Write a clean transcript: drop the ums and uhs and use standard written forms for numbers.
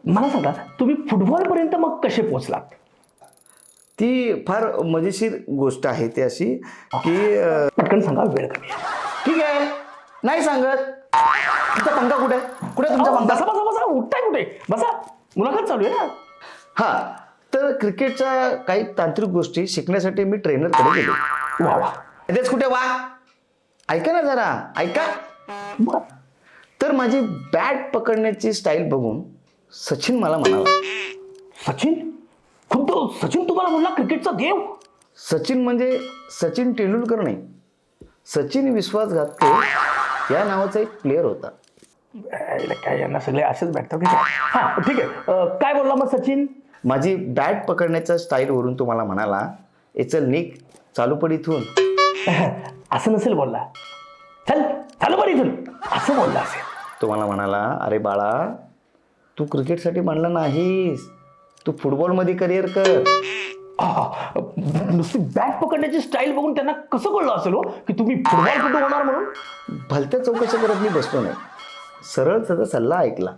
मला सांगा तुम्ही फुटबॉलपर्यंत मग कसे पोहोचलात? ती फार मजेशीर गोष्ट आहे ती अशी की पटकन सांगा, वेळ कमी आहे. ठीक आहे नाही सांगत. तुमचा पंखा कुठे आहे? कुठे आहे तुमचा अहो, पंखा? बसा बसा बसा, उठताय कुठे? बसा, मुलाखत चालू आहे ना. हा, तर क्रिकेटच्या काही तांत्रिक गोष्टी शिकण्यासाठी मी ट्रेनरकडे गेलो. वा वा. तेच कुठे वा, ऐका ना जरा ऐका. बरं. तर माझी बॅट पकडण्याची स्टाईल बघून सचिन मला म्हणाला. सचिन? खुद्द सचिन तुम्हाला बोलला क्रिकेटचा देव? सचिन म्हणजे सचिन तेंडुलकर नाही, सचिन विश्वासघातके या नावाचा एक प्लेअर होता. काय यांना सगळे असेच भेटतात की काय? हा ठीक आहे. काय बोलला मग सचिन? माझी बॅट पकडण्याच्या स्टाईलवरून तुम्हाला म्हणाला, ए चल निक चालू पड इथून. असं नसेल बोलला. चल चालू बरं इथून असं बोलला असेल. तुम्हाला म्हणाला, अरे बाळा तू क्रिकेटसाठी म्हणला नाहीस, तू फुटबॉलमध्ये करिअर कर. नुसती बॅट पकडण्याची स्टाईल बघून त्यांना कसं कळलं असेल हो की तुम्ही फुटबॉलपटू होणार म्हणून? भलत्या चौकशा करत मी बसलो नाही, सरळ त्याचा सल्ला ऐकला.